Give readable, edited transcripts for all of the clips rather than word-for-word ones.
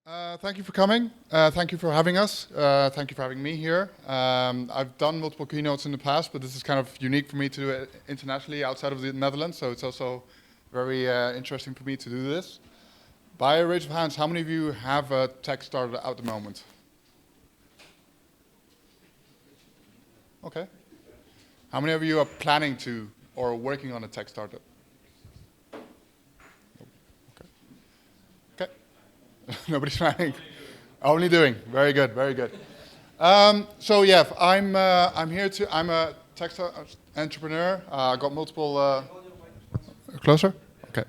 Thank you for coming. Thank you for having us. Thank you for having me here. I've done multiple keynotes in the past, but this is kind of unique for me to do it internationally outside of the Netherlands, so it's also very interesting for me to do this. By a raise of hands, how many of you have a tech startup at the moment? Okay. How many of you are planning to or working on a tech startup? Okay. Okay. Nobody's planning. Only doing. Very good. Very good. So yeah, I'm here to. I'm a tech entrepreneur. I got multiple. Closer. Okay.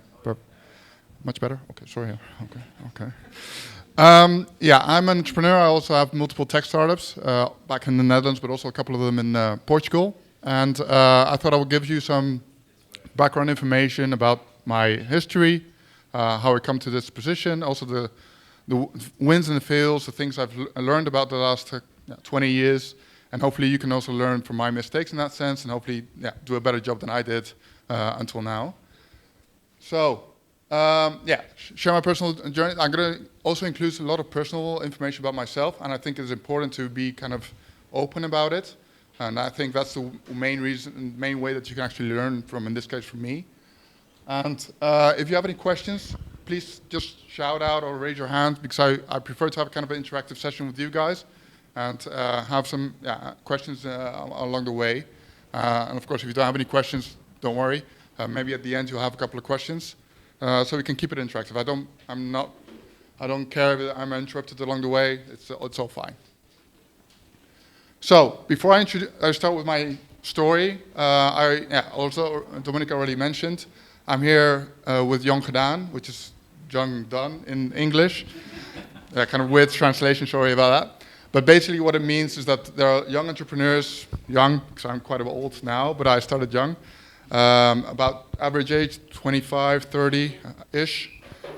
Much better. Okay. Sorry. Okay. Okay. Yeah, I'm an entrepreneur. I also have multiple tech startups back in the Netherlands, but also a couple of them in Portugal. And I thought I would give you some background information about my history, how I come to this position, also the wins and the fails, the things I've learned about the last 20 years, and hopefully you can also learn from my mistakes in that sense, and hopefully do a better job than I did until now. So, yeah, share my personal journey. I'm going to also include a lot of personal information about myself, and I think it's important to be kind of open about it. And I think that's the main way that you can actually learn from, in this case, from me. And if you have any questions, please just shout out or raise your hand, because I prefer to have kind of an interactive session with you guys and have some questions along the way. And of course, if you don't have any questions, don't worry. Maybe at the end you'll have a couple of questions, so we can keep it interactive. I don't care if I'm interrupted along the way. It's all fine. So before I start with my story, also Dominic already mentioned, I'm here with Jong Gedaan, which is Jong Done in English. Kind of weird translation, sorry about that. But basically what it means is that there are young entrepreneurs, young, because I'm quite old now, but I started young, about average age, 25, 30-ish.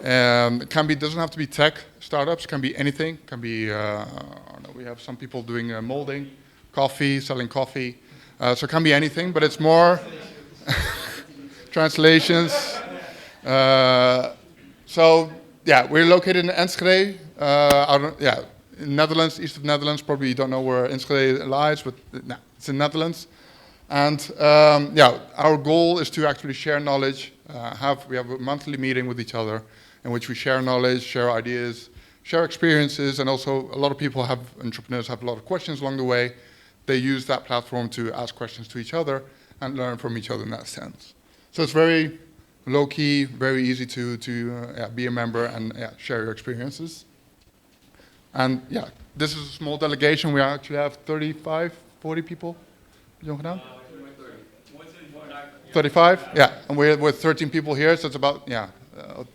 It doesn't have to be tech startups, it can be anything. It can be, I don't know, we have some people doing molding, coffee, selling coffee. So it can be anything, but it's more translations. So yeah, we're located in Enschede, in Netherlands, east of Netherlands. Probably you don't know where Enschede lies, but it's in Netherlands. And our goal is to actually share knowledge. We have a monthly meeting with each other in which we share knowledge, share ideas, share experiences, and also a lot of entrepreneurs have a lot of questions along the way. They use that platform to ask questions to each other and learn from each other in that sense. So it's very low-key, very easy to be a member and share your experiences. And yeah, this is a small delegation. We actually have 35, 40 people. Jong Gedaan? 35? Yeah, and we're 13 people here, so it's about a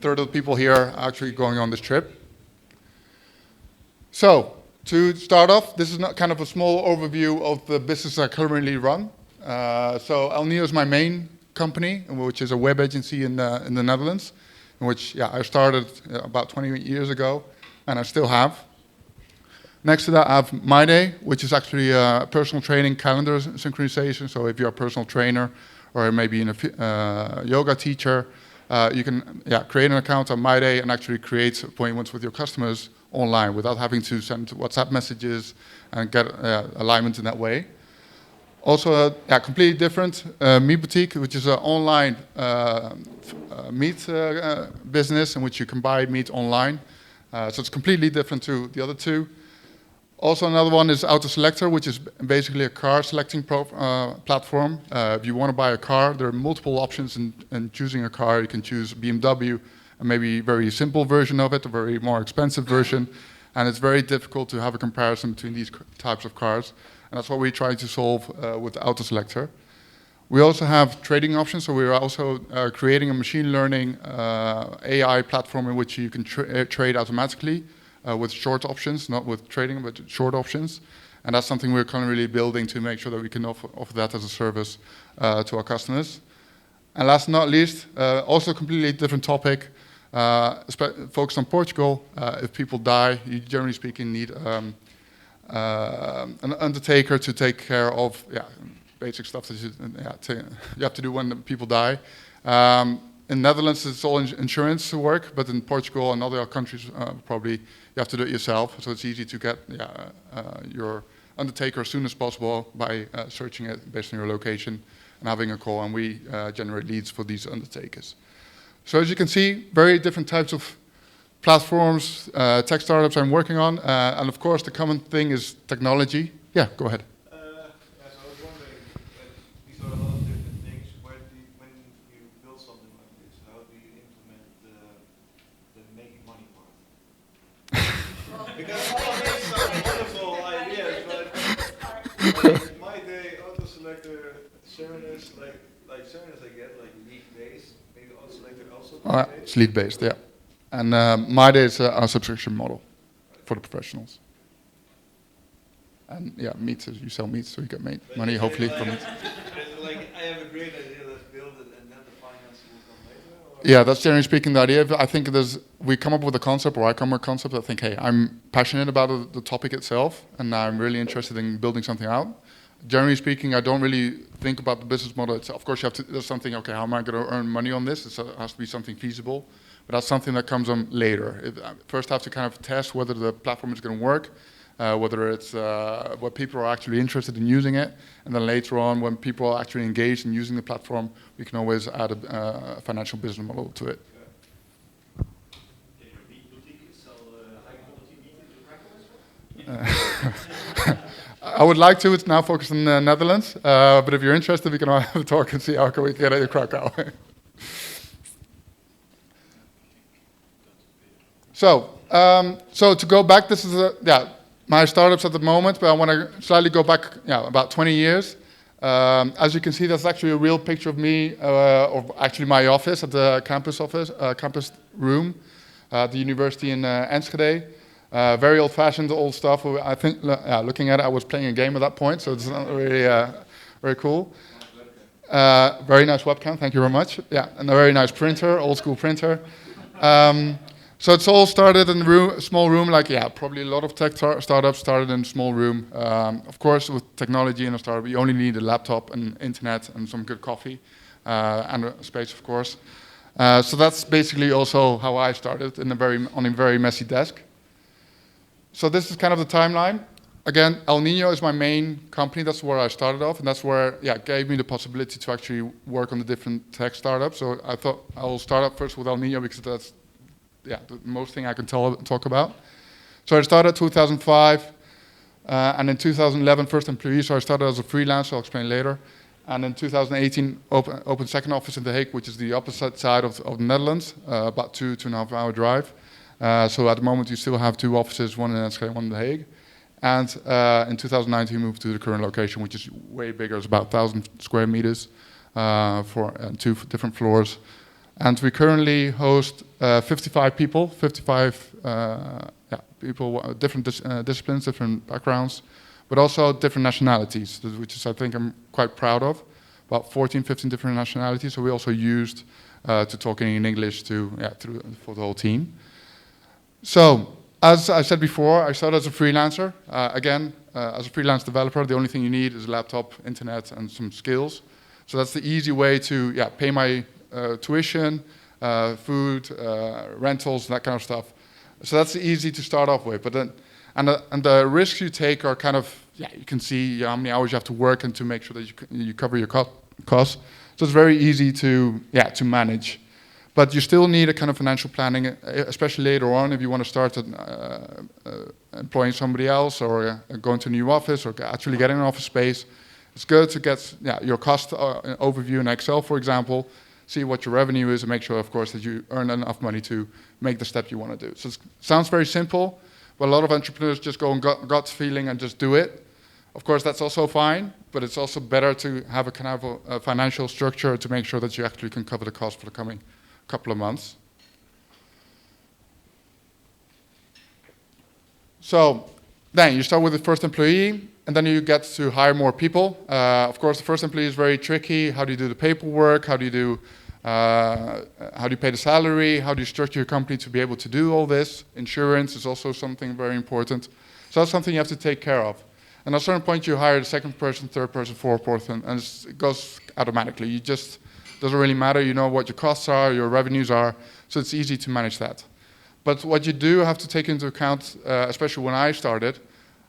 third of the people here are actually going on this trip. So, to start off, this is not kind of a small overview of the business I currently run. So El Niño is my main company, which is a web agency in the Netherlands, in which I started about 20 years ago, and I still have. Next to that, I have My Day, which is actually a personal training calendar synchronization. So if you're a personal trainer or maybe a yoga teacher, you can create an account on My Day and actually create appointments with your customers online without having to send WhatsApp messages and get alignment in that way. Also, a completely different Meat Boutique, which is an online meat business in which you can buy meat online. So it's completely different to the other two. Also, another one is Auto Selector, which is basically a car selecting platform. If you want to buy a car, there are multiple options in choosing a car. You can choose BMW, and maybe a very simple version of it, a very more expensive version. And it's very difficult to have a comparison between these types of cars. And that's what we try to solve with Auto Selector. We also have trading options, so we're also creating a machine learning AI platform in which you can trade automatically. With short options, not with trading, but short options. And that's something we're currently building to make sure that we can offer that as a service to our customers. And last but not least, also a completely different topic, focused on Portugal. If people die, you generally speaking need an undertaker to take care of basic stuff that you have to do when people die. in Netherlands, it's all insurance work, but in Portugal and other countries, probably you have to do it yourself. So it's easy to get your undertaker as soon as possible by searching it based on your location and having a call, and we generate leads for these undertakers. So as you can see, very different types of platforms, tech startups I'm working on, and of course the common thing is technology. Yeah, go ahead. So I was wondering, these are a lot of different things. When you build something like this, how do you implement the making money part? Because all of these are wonderful ideas, but like my day, auto-selector, Serenus, like Serenus I get, like lead-based, maybe auto-selector also lead-based? It's lead-based, yeah. And my day is our subscription model for the professionals. And yeah, meat, you sell meat, so you get money, hopefully, from it. Like, I have a great idea, let's build it, and then the finance will come later? Or? Yeah, that's generally speaking the idea. I think we come up with a concept, or I come up with a concept, I think, hey, I'm passionate about the topic itself, and I'm really interested in building something out. Generally speaking, I don't really think about the business model itself. Of course, you have to, there's something, okay, how am I going to earn money on this? It has to be something feasible, but that's something that comes on later. First, I have to kind of test whether the platform is going to work, whether it's what people are actually interested in using it, and then later on, when people are actually engaged in using the platform, we can always add a financial business model to it. In your meat boutique, you sell high-quality meat into Krakow? I would like to. It's now focused in the Netherlands, but if you're interested, we can have a talk and see how we can get it in Krakow. So to go back, this is my startups at the moment, but I want to slightly go back about 20 years. As you can see, that's actually a real picture of me, or actually my office at the campus room at the university in Enschede. Very old-fashioned, old stuff. I think, looking at it, I was playing a game at that point, so it's not really very cool. Very nice webcam, thank you very much. Yeah, and a very nice printer, old-school printer. So it's all started in a small room, probably a lot of tech startups started in a small room. Of course, with technology in a startup, you only need a laptop and internet and some good coffee, and a space, of course. So that's basically also how I started, on a very messy desk. So this is kind of the timeline. Again, El Niño is my main company. That's where I started off, and that's where it gave me the possibility to actually work on the different tech startups. So I thought I will start up first with El Niño because that's the most thing I can talk about. So I started 2005, and in 2011, first employee. So I started as a freelancer. I'll explain later. And in 2018, opened second office in The Hague, which is the opposite side of the Netherlands, about 2.5 hour drive. So at the moment, you still have two offices, one in Enschede, one in The Hague. And in 2019, we moved to the current location, which is way bigger. It's about 1,000 square meters for 2 different floors. And we currently host 55 people, people, different disciplines, different backgrounds, but also different nationalities, which is, I think, I'm quite proud of. About 14, 15 different nationalities. So we also used to talking in English for the whole team. So, as I said before, I started as a freelancer. As a freelance developer, the only thing you need is a laptop, internet, and some skills. So that's the easy way to pay my tuition, food, rentals, that kind of stuff. So that's easy to start off with. But then, and the risks you take are kind of, you can see how many hours you have to work and to make sure that you cover your costs. So it's very easy to manage. But you still need a kind of financial planning, especially later on if you want to start employing somebody else or going to a new office or actually getting an office space. It's good to get your cost overview in Excel, for example, see what your revenue is and make sure, of course, that you earn enough money to make the step you want to do. So it sounds very simple, but a lot of entrepreneurs just go on gut feeling and just do it. Of course, that's also fine, but it's also better to have a kind of a financial structure to make sure that you actually can cover the cost for the coming couple of months. So then you start with the first employee, and then you get to hire more people. Of course, the first employee is very tricky. How do you do the paperwork? How do you pay the salary? How do you structure your company to be able to do all this? Insurance is also something very important. So that's something you have to take care of. And at a certain point, you hire the second person, third person, fourth person, and it goes automatically. You just Doesn't really matter. You know what your costs are, your revenues are, so it's easy to manage that. But what you do have to take into account, especially when I started,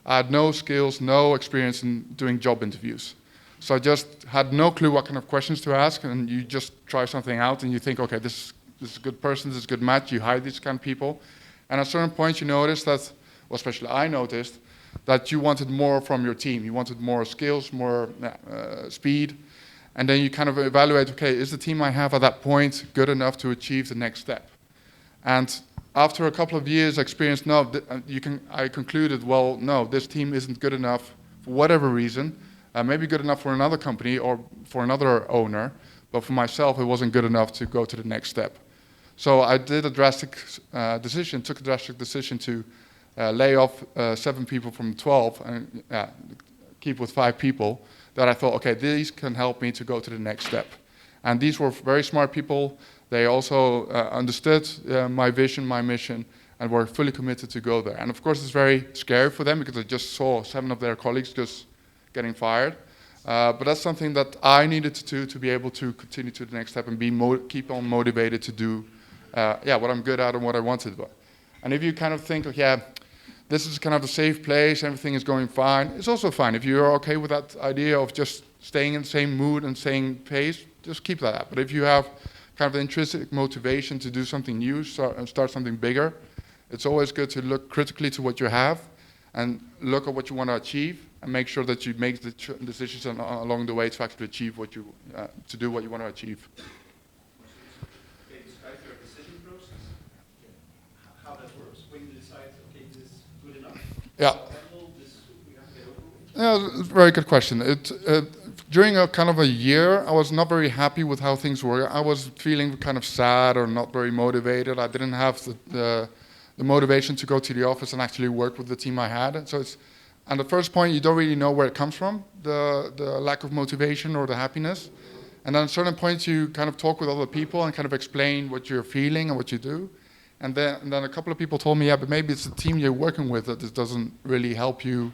I had no skills, no experience in doing job interviews. So I just had no clue what kind of questions to ask, and you just try something out and you think, okay, this is a good person, this is a good match, you hire these kind of people. And at certain points you notice that, well, especially I noticed, that you wanted more from your team. You wanted more skills, more speed. And then you kind of evaluate, okay, is the team I have at that point good enough to achieve the next step? And after a couple of years experience, I concluded, well, no, this team isn't good enough for whatever reason. Maybe good enough for another company or for another owner, but for myself, it wasn't good enough to go to the next step. So I did a drastic took a drastic decision to lay off 7 people from 12 and keep with 5 people that I thought, okay, these can help me to go to the next step. And these were very smart people. They also understood my vision, my mission, and were fully committed to go there. And of course, it's very scary for them because I just saw 7 of their colleagues just getting fired. But that's something that I needed to do to be able to continue to the next step and keep on motivated to do what I'm good at and what I want to do. And if you kind of think, this is kind of a safe place, everything is going fine, it's also fine. If you're okay with that idea of just staying in the same mood and same pace, just keep that up. But if you have kind of intrinsic motivation to do something new, start something bigger, it's always good to look critically to what you have and look at what you want to achieve and make sure that you make the decisions along the way to actually achieve to do what you want to achieve. Okay, describe your decision process. How that works. When you decide, okay, this is good enough. Yeah. We have to get over it. Yeah, it's a very good question. During a kind of a year, I was not very happy with how things were. I was feeling kind of sad or not very motivated. I didn't have the motivation to go to the office and actually work with the team I had. So at the first point, you don't really know where it comes from, the lack of motivation or the happiness. And then at certain points, you kind of talk with other people and kind of explain what you're feeling and what you do. And then a couple of people told me, but maybe it's the team you're working with that this doesn't really help you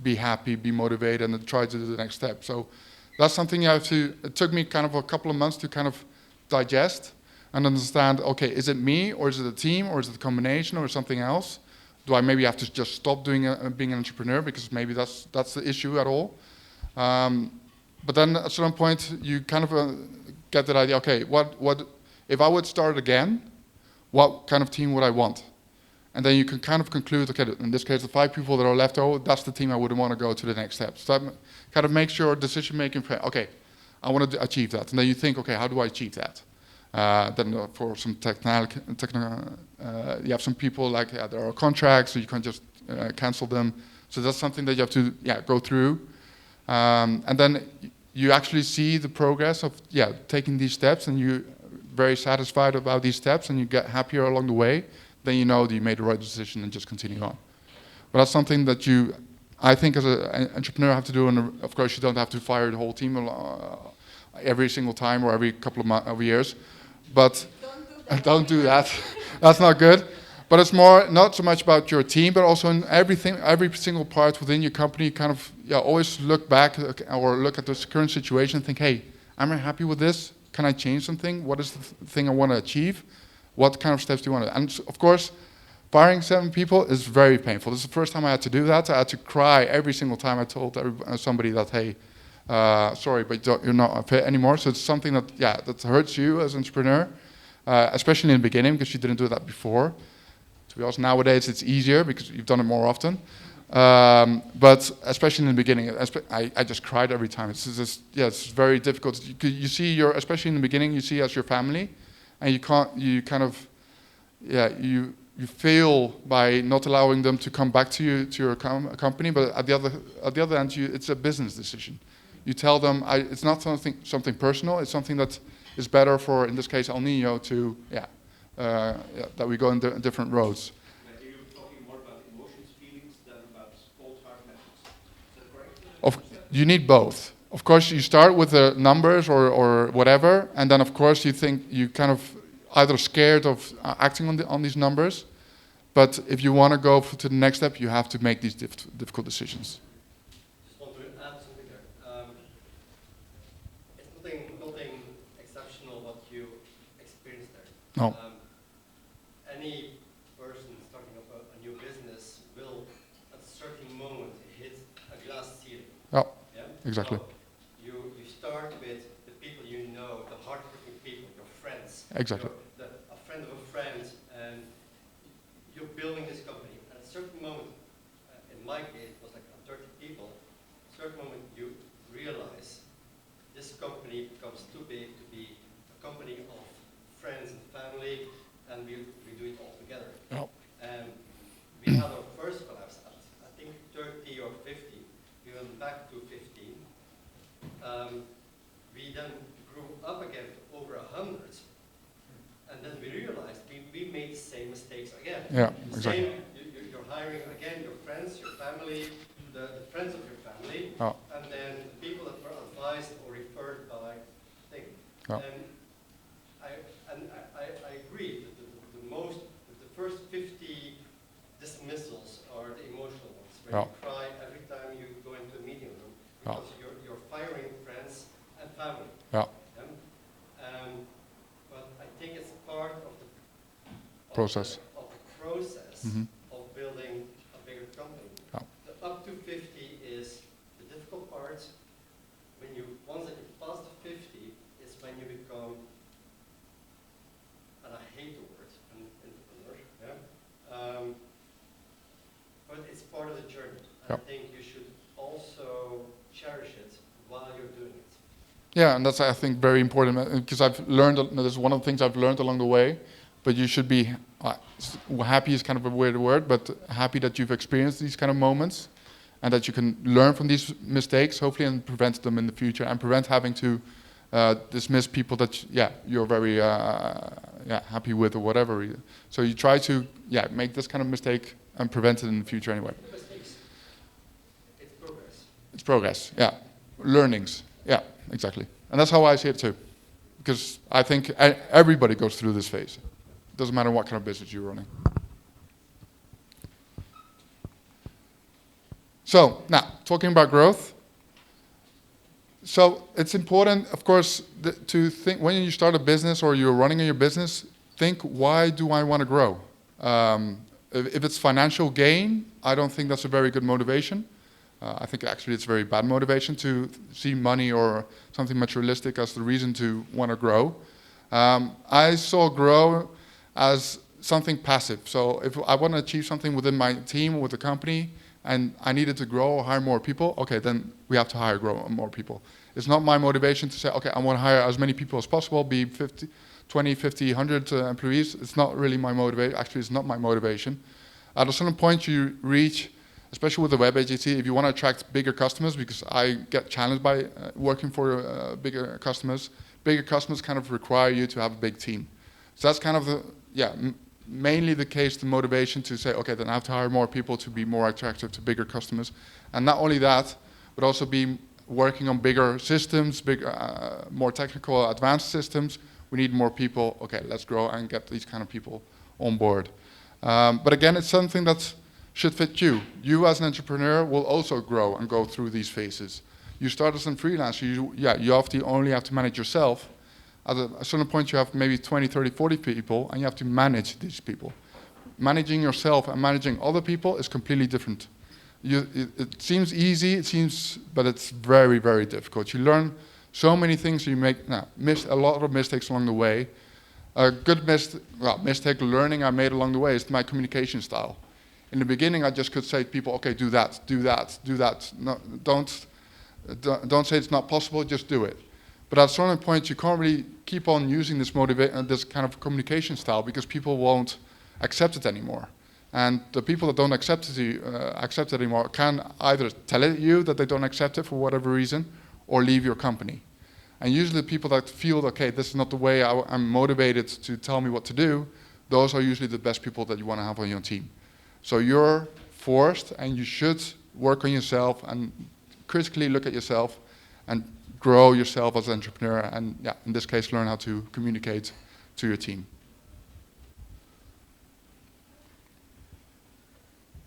be happy, be motivated, and try to do the next step. So that's something it took me kind of a couple of months to kind of digest and understand, okay, is it me, or is it the team, or is it a combination, or something else? Do I maybe have to just stop being an entrepreneur because maybe that's the issue at all? But then at a certain point, you kind of get that idea, okay, what if I would start again, what kind of team would I want? And then you can kind of conclude, okay, in this case, the 5 people that are left over, that's the team I would want to go to the next step. So that kind of makes your decision-making, okay, I want to achieve that. And then you think, okay, how do I achieve that? Then for some you have some people there are contracts, so you can't just cancel them. So that's something that you have to go through. And then you actually see the progress of taking these steps, and you're very satisfied about these steps, and you get happier along the way. Then you know that you made the right decision and just continue on. But that's something that I think as an entrepreneur have to do, and of course you don't have to fire the whole team every single time or every couple of years. But don't do that. That's not good. But it's more not so much about your team, but also in every single part within your company. Kind of always look back or look at this current situation and think, hey, am I happy with this? Can I change something? What is the thing I want to achieve? What kind of steps do you want to? And of course, firing 7 people is very painful. This is the first time I had to do that. I had to cry every single time I told somebody that, hey, sorry, but you're not fit anymore. So it's something that hurts you as an entrepreneur, especially in the beginning because you didn't do that before. To be honest, nowadays it's easier because you've done it more often. But especially in the beginning, I just cried every time. It's very difficult. You see especially in the beginning, you see as your family, and you fail by not allowing them to come back to you, to your company. But at the other end, it's a business decision. You tell them it's not something personal. It's something that is better for, in this case, El Niño to that we go in different roads. You're talking more about emotions, feelings than about cold hard methods. Is that correct? You need both. Of course, you start with the numbers or whatever, and then of course you kind of either scared of acting on these numbers, but if you want to go to the next step, you have to make these difficult decisions. Just want to add something there. It's nothing exceptional No. Any person starting up a new business will, at a certain moment, hit a glass ceiling. Yeah, Yeah? exactly. So you start with the people you know, the hardworking people, your friends. Exactly. A friend of a friend, and you're building this company. At a certain moment, in my case, it was like 30 people. At a certain moment, you realize this company becomes too big to be a company of friends and family, and we do it all together. Yeah. We had our first collapse at, I think, 30 or 50. We went back to 15. We then grew up again to over 100. And then we realized we made the same mistakes again. Yeah, The exactly. same, you're hiring again your friends, your family, the friends of your family, Oh. and then the people that were advised or referred by thing. Oh. And I agree that the first 50 dismissals are the emotional ones, where Yeah. you cry every time you go into a meeting room, Yeah. because you're firing friends and family. Yeah. But I think it's part of the Process. of the process Mhm. of building a bigger company. Yeah. The up to 50 is the difficult part. Once that you pass the 50, is when you become, and I hate the word, an entrepreneur. Yeah. But it's part of the journey. And Yeah. I think you should also cherish it while you're doing it. Yeah, and that's, I think, very important, because I've learned, this is one of the things I've learned along the way, but you should be, happy is kind of a weird word, but happy that you've experienced these kind of moments, and that you can learn from these mistakes, hopefully, and prevent them in the future, and prevent having to dismiss people that, you're very happy with or whatever. So you try to, make this kind of mistake and prevent it in the future anyway. Mistakes. It's progress. It's progress, yeah. Learnings, yeah, exactly. And that's how I see it too. Because I think everybody goes through this phase. Doesn't matter what kind of business you're running. So, now, talking about growth. So, it's important, of course, to think, when you start a business or you're running your business, think, why do I want to grow? If it's financial gain, I don't think that's a very good motivation. I think actually it's a very bad motivation to see money or something materialistic as the reason to want to grow. I saw grow as something passive. So if I want to achieve something within my team or with the company, and I needed to grow or hire more people, okay, then we have to grow more people. It's not my motivation to say, okay, I want to hire as many people as possible, be 50, 20, 50, 100 employees. It's not really my motivation. Actually, it's not my motivation. At a certain point you reach, especially with the web agency, if you want to attract bigger customers, because I get challenged by working for bigger customers kind of require you to have a big team. So that's kind of mainly the case, the motivation to say, okay, then I have to hire more people to be more attractive to bigger customers. And not only that, but also be working on bigger systems, more technical, advanced systems. We need more people. Okay, let's grow and get these kind of people on board. But again, it's something that should fit you. You as an entrepreneur will also grow and go through these phases. You start as a freelancer, you only have to manage yourself. At a certain point you have maybe 20, 30, 40 people, and you have to manage these people. Managing yourself and managing other people is completely different. It seems easy, but it's very, very difficult. You learn so many things, you miss a lot of mistakes along the way. A good mistake learning I made along the way is my communication style. In the beginning, I just could say to people, okay, do that, do that, do that. No, don't say it's not possible, just do it. But at a certain point, you can't really keep on using this kind of communication style, because people won't accept it anymore. And the people that don't accept it anymore can either tell you that they don't accept it for whatever reason, or leave your company. And usually the people that feel, okay, this is not the way I'm motivated to tell me what to do, those are usually the best people that you want to have on your team. So you're forced, and you should work on yourself and critically look at yourself and grow yourself as an entrepreneur, and in this case, learn how to communicate to your team.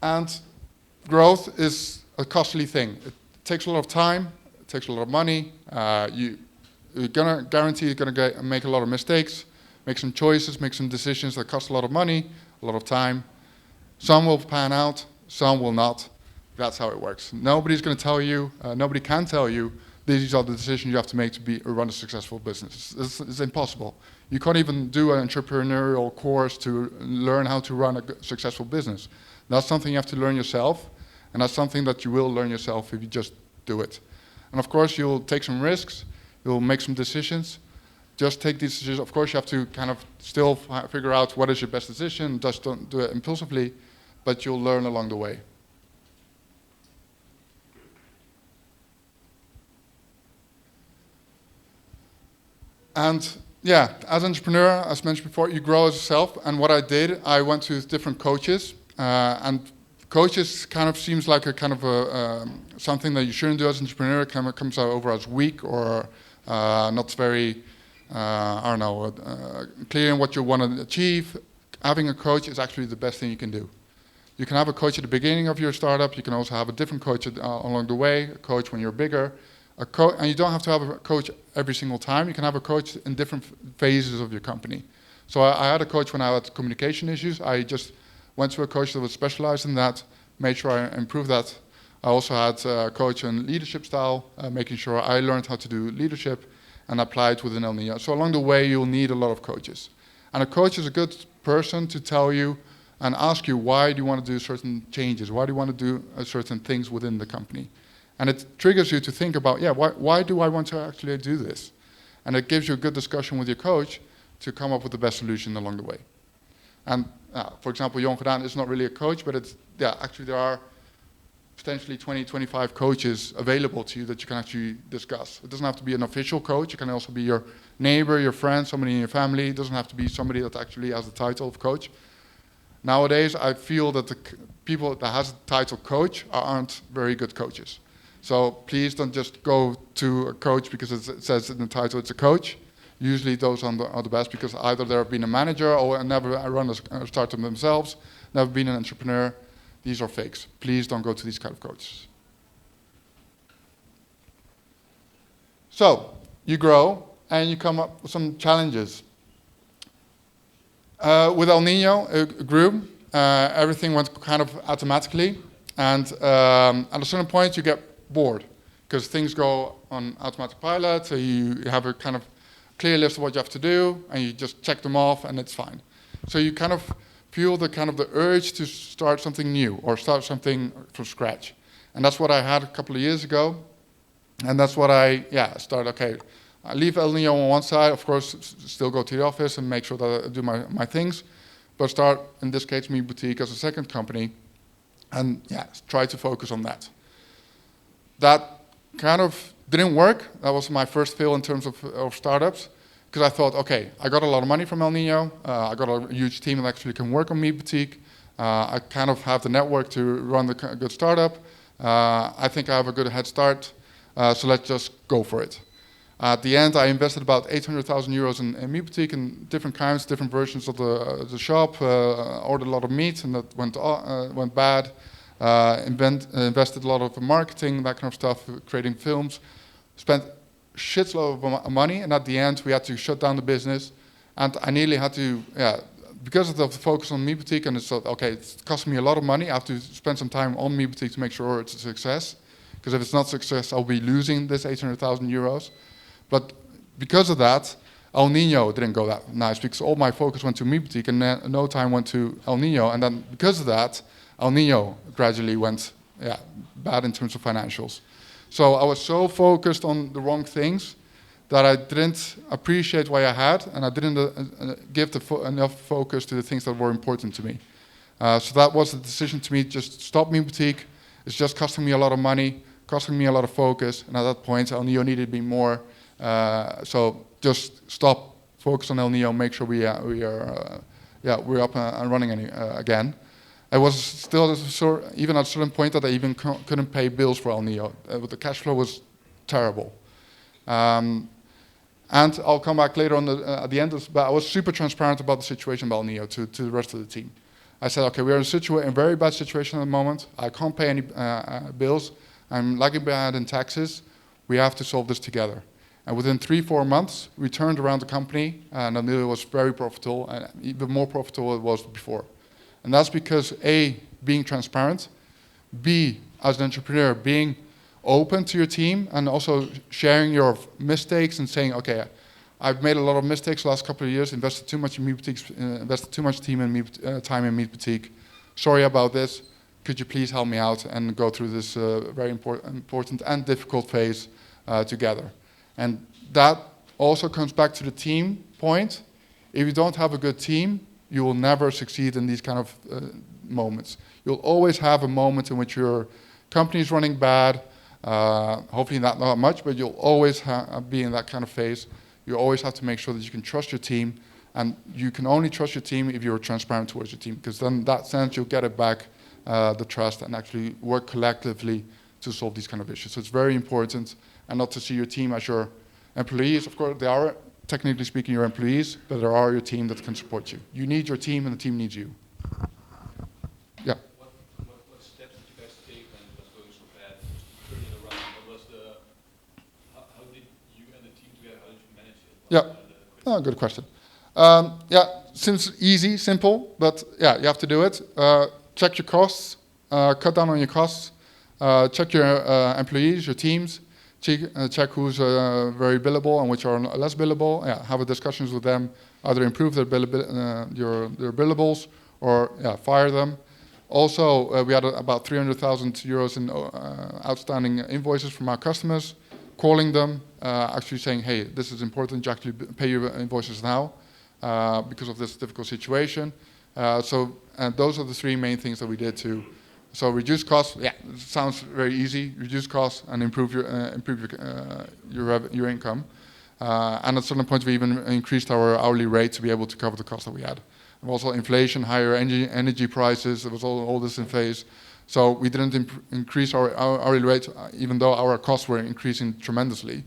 And growth is a costly thing. It takes a lot of time, it takes a lot of money. You're gonna guarantee you're gonna make a lot of mistakes, make some choices, make some decisions that cost a lot of money, a lot of time. Some will pan out, some will not. That's how it works. Nobody's going to tell you, nobody can tell you, these are the decisions you have to make to run a successful business. It's impossible. You can't even do an entrepreneurial course to learn how to run a successful business. That's something you have to learn yourself, and that's something that you will learn yourself if you just do it. And of course, you'll take some risks, you'll make some decisions. Just take these decisions. Of course, you have to kind of still figure out what is your best decision. Just don't do it impulsively, but you'll learn along the way. And yeah, as an entrepreneur, as mentioned before, you grow as yourself. And what I did, I went to different coaches, and coaches kind of seems like a kind of something that you shouldn't do as an entrepreneur. It kind of comes over as weak or not very, I don't know, clear in what you want to achieve. Having a coach is actually the best thing you can do. You can have a coach at the beginning of your startup. You can also have a different coach along the way, a coach when you're bigger. And you don't have to have a coach every single time. You can have a coach in different phases of your company. So I had a coach when I had communication issues. I just went to a coach that was specialized in that, made sure I improved that. I also had a coach on leadership style, making sure I learned how to do leadership and applied within El Niño. So along the way, you'll need a lot of coaches. And a coach is a good person to tell you and ask you, why do you want to do certain changes? Why do you want to do certain things within the company? And it triggers you to think about, yeah, why do I want to actually do this? And it gives you a good discussion with your coach to come up with the best solution along the way. And for example, Jon Gedaan is not really a coach, but actually there are potentially 20, 25 coaches available to you that you can actually discuss. It doesn't have to be an official coach. It can also be your neighbor, your friend, somebody in your family. It doesn't have to be somebody that actually has the title of coach. Nowadays, I feel that the people that has the title coach aren't very good coaches. So please don't just go to a coach because it says in the title it's a coach. Usually those are the best because either they've been a manager or never run a startup themselves, never been an entrepreneur. These are fakes. Please don't go to these kind of coaches. So you grow and you come up with some challenges. With El Niño, it grew. Everything went kind of automatically. And at a certain point you get bored because things go on automatic pilot. So you have a kind of clear list of what you have to do and you just check them off and it's fine. So you kind of feel the urge to start something new or start something from scratch. And that's what I had a couple of years ago. And that's what I started, okay, I leave El Niño on one side, of course, still go to the office and make sure that I do my things, but start, in this case, Me Boutique as a second company and try to focus on that. That kind of didn't work. That was my first fail in terms of startups, because I thought, okay, I got a lot of money from El Niño. I got a huge team that actually can work on Me Boutique. I kind of have the network to run the good startup. I think I have a good head start, so let's just go for it. At the end, I invested about 800,000 euros in Me Boutique and different kinds, different versions of the shop. Ordered a lot of meat, and that went bad. Invested a lot of marketing, that kind of stuff, creating films. Spent shitload of money, and at the end, we had to shut down the business. And I nearly had to, because of the focus on Me Boutique, and it's okay, it's costing me a lot of money. I have to spend some time on Me Boutique to make sure it's a success. Because if it's not a success, I'll be losing this 800,000 euros. But because of that, El Niño didn't go that nice because all my focus went to Me Boutique and no time went to El Niño. And then because of that, El Niño gradually went bad in terms of financials. So I was so focused on the wrong things that I didn't appreciate what I had, and I didn't give enough focus to the things that were important to me. So that was the decision to me, just stop Me Boutique. It's just costing me a lot of money, costing me a lot of focus, and at that point, El Niño needed me more. So just stop, focus on El Niño, make sure we're up and running again. It was still even at a certain point that I even couldn't pay bills for El Niño. The cash flow was terrible. And I'll come back later on at the end of this, but I was super transparent about the situation of El Niño to the rest of the team. I said, okay, we're in a very bad situation at the moment. I can't pay any bills. I'm lagging behind in taxes. We have to solve this together. And within 3-4 months, we turned around the company, and it was very profitable, and even more profitable than it was before. And that's because A, being transparent, B, as an entrepreneur, being open to your team and also sharing your mistakes and saying, okay, I've made a lot of mistakes the last couple of years, invested too much in Meat Boutiques, invested too much time in Meat Boutique. Sorry about this. Could you please help me out and go through this very important and difficult phase together? And that also comes back to the team point. If you don't have a good team, you will never succeed in these kind of moments. You'll always have a moment in which your company is running bad, hopefully not much, but you'll always be in that kind of phase. You always have to make sure that you can trust your team, and you can only trust your team if you're transparent towards your team, because then in that sense you'll get it back, the trust, and actually work collectively to solve these kind of issues. So it's very important, and not to see your team as your employees. Of course, they are, technically speaking, your employees, but there are your team that can support you. You need your team, and the team needs you. Yeah. What steps did you guys take when it was going so bad, turning it around? How did you and the team together, how did you manage it? Yeah. Oh, good question. Seems easy, simple, but yeah, you have to do it. Check your costs, cut down on your costs, check your employees, your teams, check who's very billable and which are less billable. Yeah, have a discussions with them, either improve their billables or fire them. Also, we had about 300,000 euros in outstanding invoices from our customers, calling them, actually saying, hey, this is important, you actually pay your invoices now because of this difficult situation. And those are the three main things that we did to. So reduce costs, yeah, it sounds very easy. Reduce costs and improve your income. And at a certain point, we even increased our hourly rate to be able to cover the cost that we had. And also inflation, higher energy prices. It was all this in phase. So we didn't increase our hourly rate, even though our costs were increasing tremendously.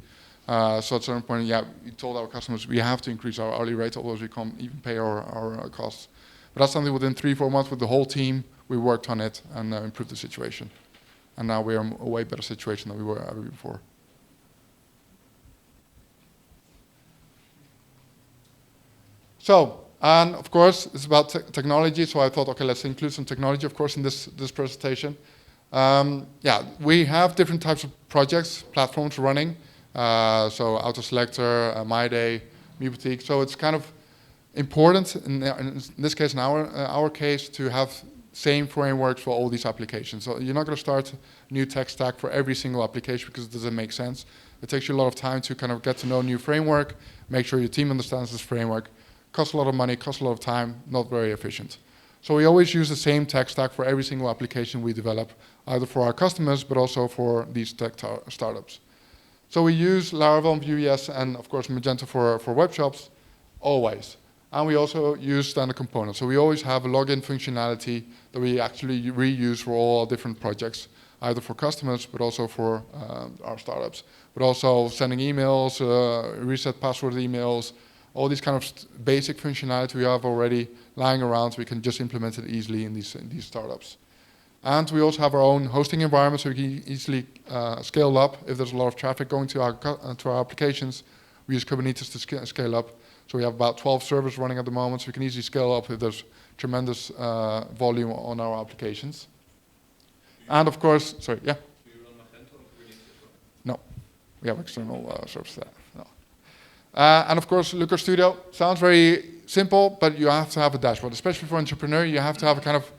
So at a certain point, yeah, we told our customers we have to increase our hourly rate, otherwise we can't even pay our costs. But that's something within 3-4 months with the whole team. We worked on it and improved the situation. And now we are in a way better situation than we were ever before. So, and of course, it's about technology. So I thought, okay, let's include some technology, of course, in this presentation. Yeah, we have different types of projects, platforms running. So AutoSelector, MyDay, Meat Boutique. So it's kind of important in this case, in our case, to have same frameworks for all these applications. So you're not going to start a new tech stack for every single application because it doesn't make sense. It takes you a lot of time to kind of get to know a new framework, make sure your team understands this framework. Costs a lot of money, costs a lot of time, not very efficient. So we always use the same tech stack for every single application we develop, either for our customers, but also for these tech startups. So we use Laravel and Vue.js and, of course, Magento for web shops, always. And we also use standard components. So we always have a login functionality that we actually reuse for all different projects, either for customers, but also for our startups. But also sending emails, reset password emails, all these kind of basic functionality we have already lying around, so we can just implement it easily in these startups. And we also have our own hosting environment, so we can easily scale up if there's a lot of traffic going to our applications. We use Kubernetes to scale up. So we have about 12 servers running at the moment, so we can easily scale up if there's tremendous volume on our applications. And of course, sorry, yeah? Do you run Magento or Kubernetes as well? No, we have external servers there. No. And of course, Looker Studio sounds very simple, but you have to have a dashboard. Especially for an entrepreneur, you have to have a kind of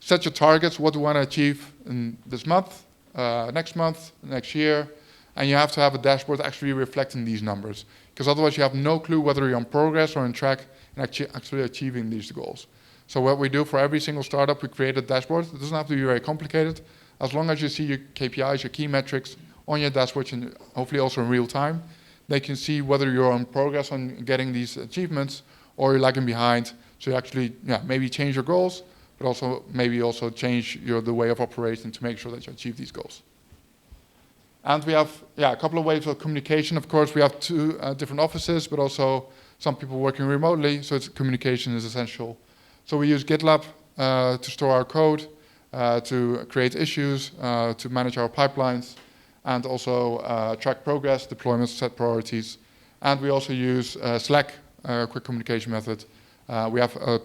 set your targets, what do you want to achieve in this month, next month, next year, and you have to have a dashboard actually reflecting these numbers. Because otherwise you have no clue whether you're on progress or on track in actually achieving these goals. So what we do for every single startup, we create a dashboard. It doesn't have to be very complicated. As long as you see your KPIs, your key metrics on your dashboard, and hopefully also in real time, they can see whether you're on progress on getting these achievements or you're lagging behind. So you actually maybe change your goals, but also maybe also change the way of operating to make sure that you achieve these goals. And we have a couple of ways of communication. Of course, we have 2 different offices, but also some people working remotely, so communication is essential. So we use GitLab to store our code, to create issues, to manage our pipelines. and also track progress, deployments, set priorities. And we also use Slack, quick communication method. We have a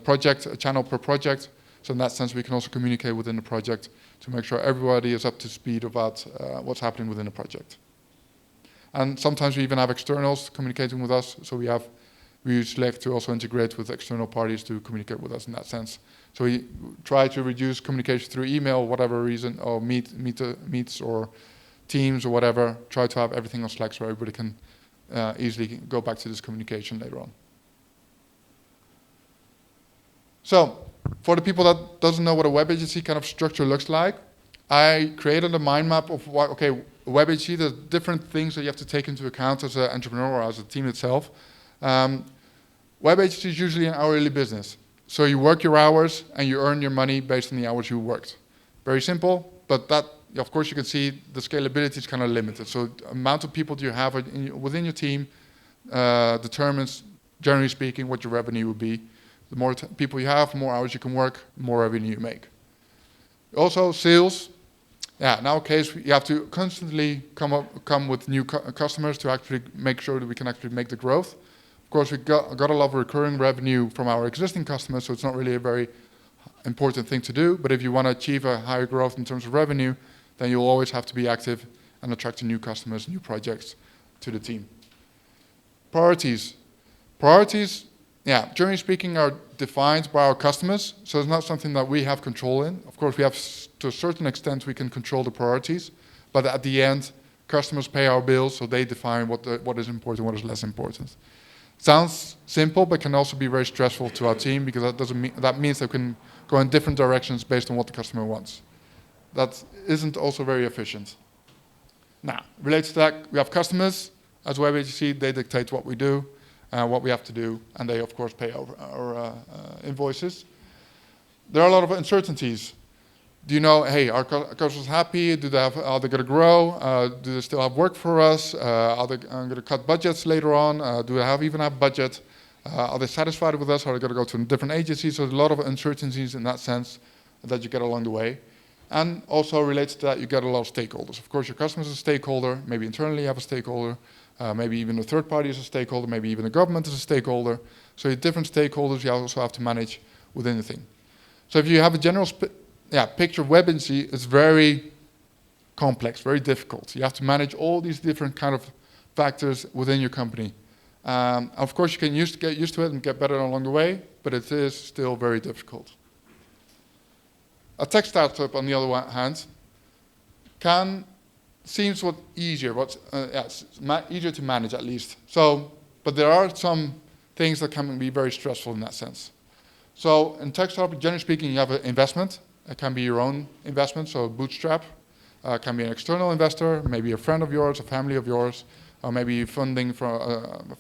channel per project, so in that sense we can also communicate within the project to make sure everybody is up to speed about what's happening within the project. And sometimes we even have externals communicating with us, so we use Slack to also integrate with external parties to communicate with us in that sense. So we try to reduce communication through email, whatever reason, or meets or Teams or whatever. Try to have everything on Slack so everybody can easily go back to this communication later on. So, for the people that doesn't know what a web agency kind of structure looks like, I created a mind map of what, okay, a web agency, there's different things that you have to take into account as an entrepreneur or as a team itself. Web agency is usually an hourly business. So you work your hours and you earn your money based on the hours you worked. Very simple, but that, of course, you can see the scalability is kind of limited. So the amount of people you have within your team determines, generally speaking, what your revenue will be. The more people you have, the more hours you can work, the more revenue you make. Also, sales. Yeah, nowadays you have to constantly come with new customers to actually make sure that we can actually make the growth. Of course, we got a lot of recurring revenue from our existing customers, so it's not really a very important thing to do. But if you want to achieve a higher growth in terms of revenue, then you'll always have to be active and attracting new customers, new projects to the team. Priorities. Priorities, yeah, generally speaking, are defined by our customers, so it's not something that we have control in. Of course, we have, to a certain extent, we can control the priorities, but at the end, customers pay our bills, so they define what is important, what is less important. Sounds simple, but can also be very stressful to our team, because that means they can go in different directions based on what the customer wants. That isn't also very efficient. Now, related to that, we have customers. As a web agency, they dictate what we do, what we have to do, and they, of course, pay our invoices. There are a lot of uncertainties. Do you know, hey, are customers happy? Are they going to grow? Do they still have work for us? Are they going to cut budgets later on? Do they even have budget? Are they satisfied with us? Are they going to go to a different agency? So there's a lot of uncertainties in that sense that you get along the way. And also related to that, you get a lot of stakeholders. Of course, your customer is a stakeholder. Maybe internally you have a stakeholder. Maybe even a third party is a stakeholder. Maybe even the government is a stakeholder. So you have different stakeholders you also have to manage within the thing. So if you have a general picture of web agency, it's very complex, very difficult. You have to manage all these different kind of factors within your company. Of course, you can get used to it and get better along the way, but it is still very difficult. A tech startup, on the other hand, seems easier to manage at least. So, but there are some things that can be very stressful in that sense. So in tech startup, generally speaking, you have an investment. It can be your own investment, so bootstrap. It can be an external investor, maybe a friend of yours, a family of yours, or maybe funding from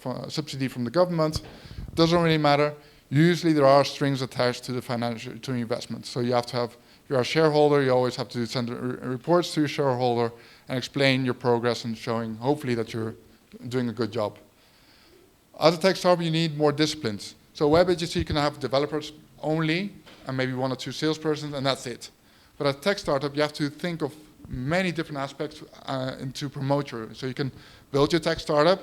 a subsidy from the government. Doesn't really matter. Usually there are strings attached to the investment. So you have to have, if you're a shareholder, you always have to send reports to your shareholder and explain your progress and showing, hopefully, that you're doing a good job. As a tech startup, you need more disciplines. So a web agency, you can have developers only, and maybe one or two salespersons, and that's it. But as a tech startup, you have to think of many different aspects to promote so you can build your tech startup,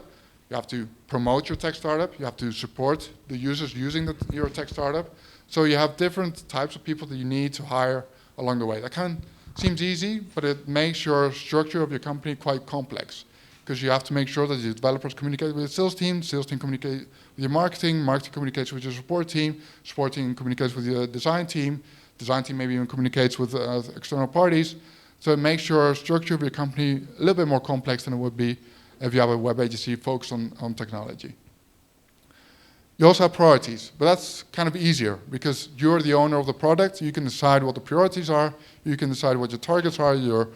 you have to promote your tech startup, you have to support the users using your tech startup. So you have different types of people that you need to hire along the way. That seems easy, but it makes your structure of your company quite complex, because you have to make sure that your developers communicate with the sales team communicates with your marketing communicates with your support team communicates with your design team maybe even communicates with external parties. So it makes your structure of your company a little bit more complex than it would be if you have a web agency focused on technology. You also have priorities, but that's kind of easier because you're the owner of the product. You can decide what the priorities are. You can decide what your targets are, your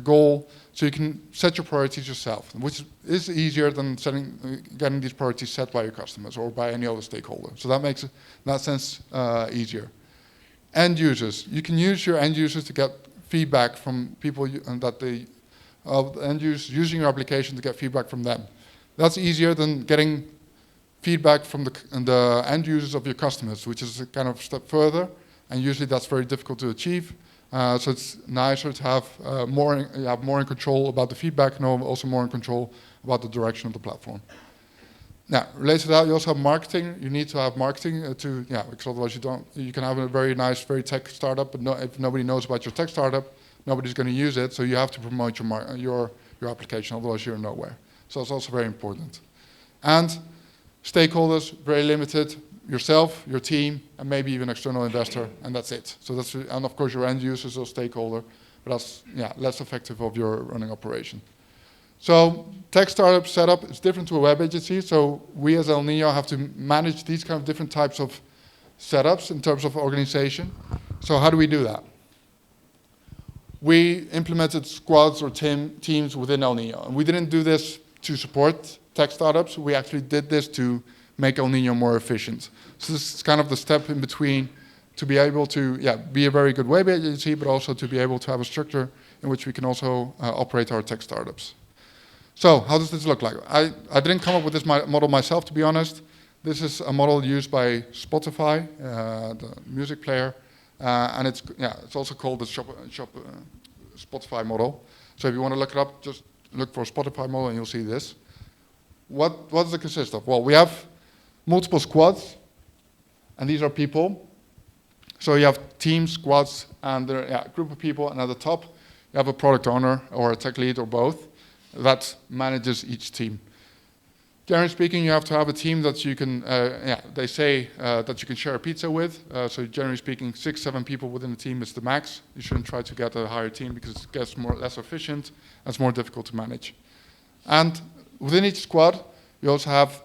goal. So you can set your priorities yourself, which is easier than getting these priorities set by your customers or by any other stakeholder. So that makes it, in that sense, easier. End users. You can use your end users to get feedback from people end users using your application to get feedback from them. That's easier than getting feedback from the end users of your customers, which is a kind of step further, and usually that's very difficult to achieve. So it's nicer to have more in control about the feedback and also more in control about the direction of the platform. Now, related to that, you also have marketing. You need to have marketing because otherwise you can have a very nice, very tech startup, but if nobody knows about your tech startup, nobody's going to use it. So you have to promote your application, otherwise you're nowhere. So it's also very important. And stakeholders, very limited. Yourself, your team, and maybe even external investor, and that's it. So and of course your end users or stakeholder, but that's less effective of your running operation. So tech startup setup is different to a web agency. So we as El Niño have to manage these kind of different types of setups in terms of organization. So how do we do that? We implemented squads or teams within El Niño, and we didn't do this to support tech startups. We actually did this to make El Niño more efficient. So this is kind of the step in between to be able to be a very good web agency, but also to be able to have a structure in which we can also operate our tech startups. So how does this look like? I didn't come up with this model myself, to be honest. This is a model used by Spotify, the music player, and it's also called the Spotify model. So if you want to look it up, just look for Spotify model and you'll see this. What does it consist of? Well, we have multiple squads, and these are people. So you have teams, squads, and a group of people, and at the top you have a product owner or a tech lead or both that manages each team. Generally speaking, you have to have a team that you can, they say that you can share a pizza with. So generally speaking, 6, 7 people within the team is the max. You shouldn't try to get a higher team because it gets less efficient and it's more difficult to manage. And within each squad, you also have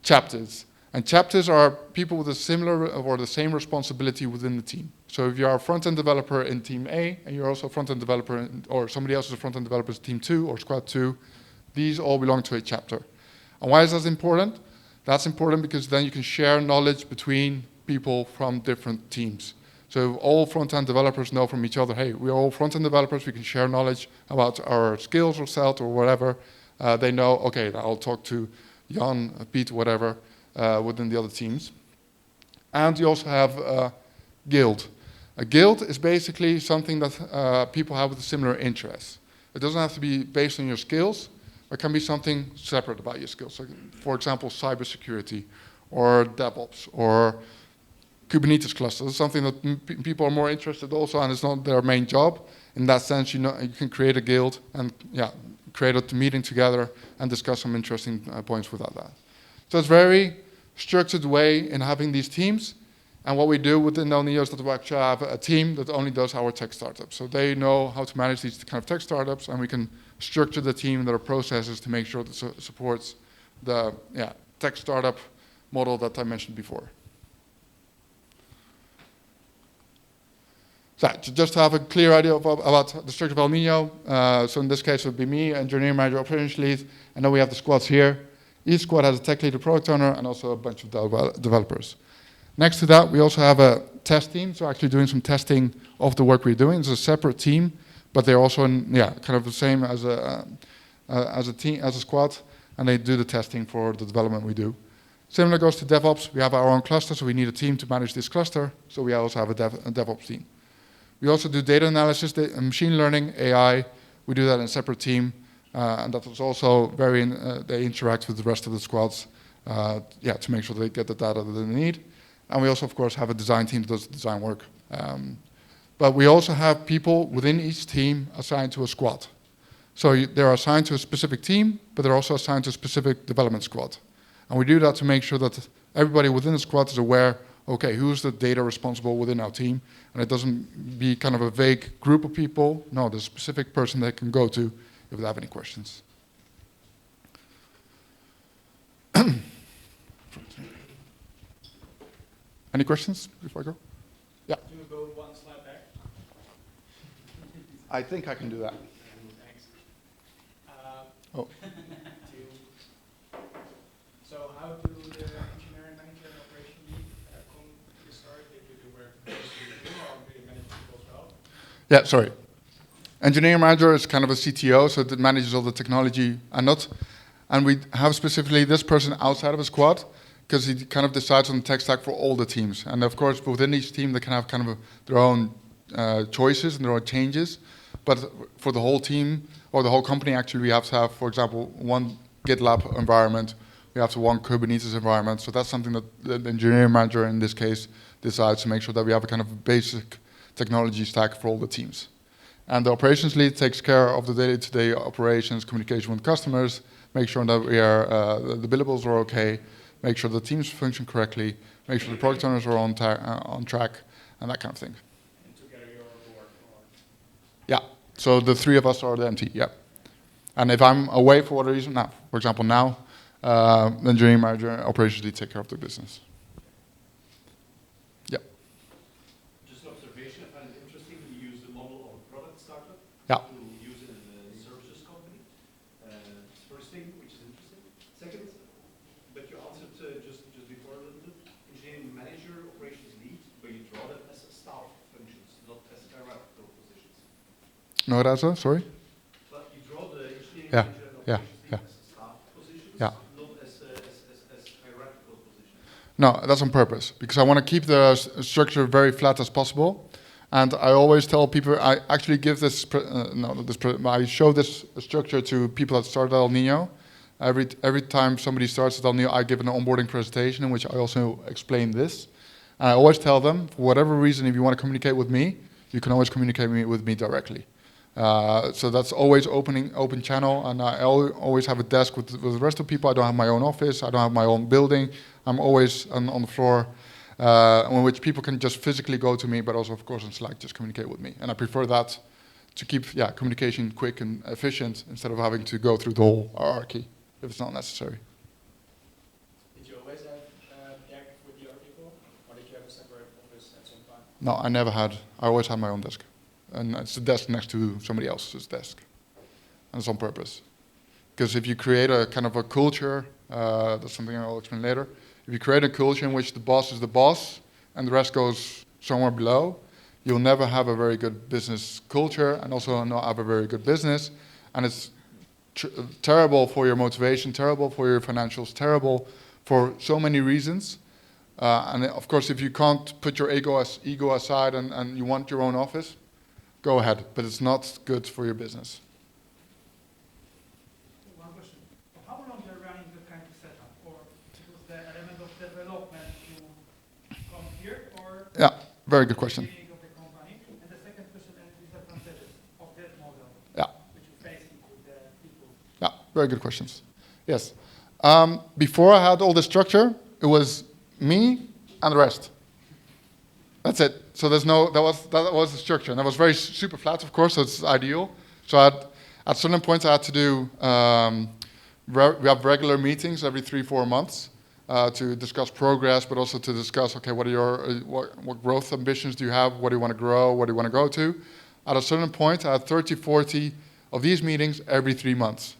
chapters. And chapters are people with a similar or the same responsibility within the team. So if you are a front-end developer in team A, and you're also a front-end developer, or somebody else is a front-end developer in team 2 or squad 2, these all belong to a chapter. And why is that important? That's important because then you can share knowledge between people from different teams. So if all front-end developers know from each other, hey, we're all front-end developers, we can share knowledge about our skills or Celt or whatever. They know, okay, I'll talk to Jan, Piet, whatever, within the other teams. And you also have a guild. A guild is basically something that people have with similar interests. It doesn't have to be based on your skills. It can be something separate about your skills. So, for example, cybersecurity or DevOps or Kubernetes clusters, something that people are more interested also, and it's not their main job. In that sense, you can create a guild and create a meeting together and discuss some interesting points without that. So it's a very structured way in having these teams. And what we do within El Niño is that we actually have a team that only does our tech startups. So they know how to manage these kind of tech startups, and we can structure the team and their processes to make sure that it supports the tech startup model that I mentioned before. So just to have a clear idea about the structure of El Niño, so in this case it would be me, engineering manager, operations lead, and then we have the squads here. Each squad has a tech lead, a product owner, and also a bunch of developers. Next to that, we also have a test team, so actually doing some testing of the work we're doing. It's a separate team, but they're also kind of the same as a team, as a squad, and they do the testing for the development we do. Similar goes to DevOps. We have our own cluster, so we need a team to manage this cluster, so we also have a DevOps team. We also do data analysis, machine learning, AI. We do that in a separate team, and that is also they interact with the rest of the squads to make sure they get the data that they need. And we also, of course, have a design team that does the design work. But we also have people within each team assigned to a squad. So they're assigned to a specific team, but they're also assigned to a specific development squad. And we do that to make sure that everybody within the squad is aware, okay, who's the data responsible within our team? And it doesn't be kind of a vague group of people. No, there's a specific person they can go to if they have any questions. Any questions before I go? Yeah. Do you go one slide back? I think I can do that. Thanks. Oh. So how do the engineering manager and operation lead come to the start? They do the work or do they manage people as well? Yeah, sorry. Engineering manager is kind of a CTO, so it manages all the technology and we have specifically this person outside of a squad, because he kind of decides on the tech stack for all the teams. And of course, within each team, they can have kind of their own choices and there are changes. But for the whole team or the whole company, actually, we have to have, for example, one GitLab environment. We have to one Kubernetes environment. So that's something that the engineering manager in this case decides to make sure that we have a kind of basic technology stack for all the teams. And the operations lead takes care of the day-to-day operations, communication with customers, make sure that we are the billables are okay, make sure the teams function correctly, make sure the product owners are on track, and that kind of thing. And together you're a board? Yeah. So the three of us are the MT. Yeah. And if I'm away for whatever reason, now, for example, now, the engineering manager and operations lead take care of the business. Yeah. Just an observation, I find it interesting you use the model of a product startup Yeah. to use it in a services company. First thing, which is interesting. Second, but you answered just before a little bit, engineering manager, operations lead, but you draw them as staff functions, not as hierarchical positions. No, that's sorry? But you draw the engineering Yeah, manager and yeah, operations lead yeah. as staff positions, Yeah. not as hierarchical positions. No, that's on purpose because I want to keep the structure very flat as possible. And I always tell people, I actually give this, I show this structure to people that start at El Niño. Every time somebody starts at El Niño, I give an onboarding presentation in which I also explain this. And I always tell them, for whatever reason, if you want to communicate with me, you can always communicate with me directly. So that's always open channel, and I always have a desk with the rest of the people. I don't have my own office. I don't have my own building. I'm always on the floor, on which people can just physically go to me, but also, of course, on Slack, just communicate with me. And I prefer that to keep communication quick and efficient instead of having to go through the whole hierarchy if it's not necessary. Did you always have deck with the other people, or did you have a separate office at some time? No, I never had. I always had my own desk. And it's a desk next to somebody else's desk. And it's on purpose. Because if you create a kind of a culture, that's something I'll explain later. If you create a culture in which the boss is the boss and the rest goes somewhere below, you'll never have a very good business culture and also not have a very good business. And it's terrible for your motivation, terrible for your financials, terrible for so many reasons. And of course, if you can't put your ego aside and you want your own office, go ahead, but it's not good for your business. One question. For how long you're running the kind of setup? Or was the element of development to come here, or Yeah, very good question. the beginning of the company? And the second question is disadvantages of that model, Yeah, which you're facing with the people. yeah, very good questions. Yes. Before I had all this structure, it was me and the rest. That's it. So that was the structure, and that was very super flat, of course. So it's ideal. So at certain points, I had to do. We have regular meetings every 3-4 months to discuss progress, but also to discuss, okay, what are your what growth ambitions do you have? What do you want to grow? What do you want to go to? At a certain point, I had 30-40 of these meetings every 3 months.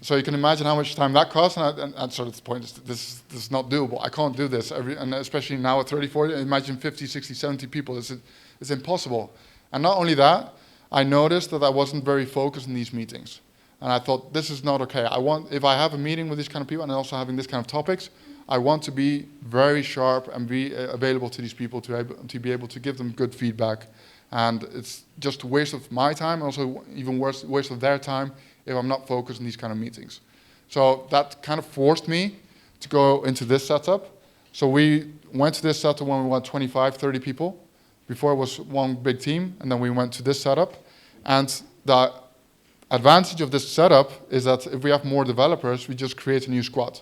So you can imagine how much time that costs, and so at this point, this is not doable. I can't do this, and especially now at 34, imagine 50, 60, 70 people. It's impossible. And not only that, I noticed that I wasn't very focused in these meetings. And I thought, this is not okay. If I have a meeting with these kind of people and also having this kind of topics, I want to be very sharp and be available to these people to be able to give them good feedback. And it's just a waste of my time, also even worse, waste of their time if I'm not focused on these kind of meetings. So that kind of forced me to go into this setup. So we went to this setup when we were 25, 30 people. Before it was one big team, and then we went to this setup. And the advantage of this setup is that if we have more developers, we just create a new squad.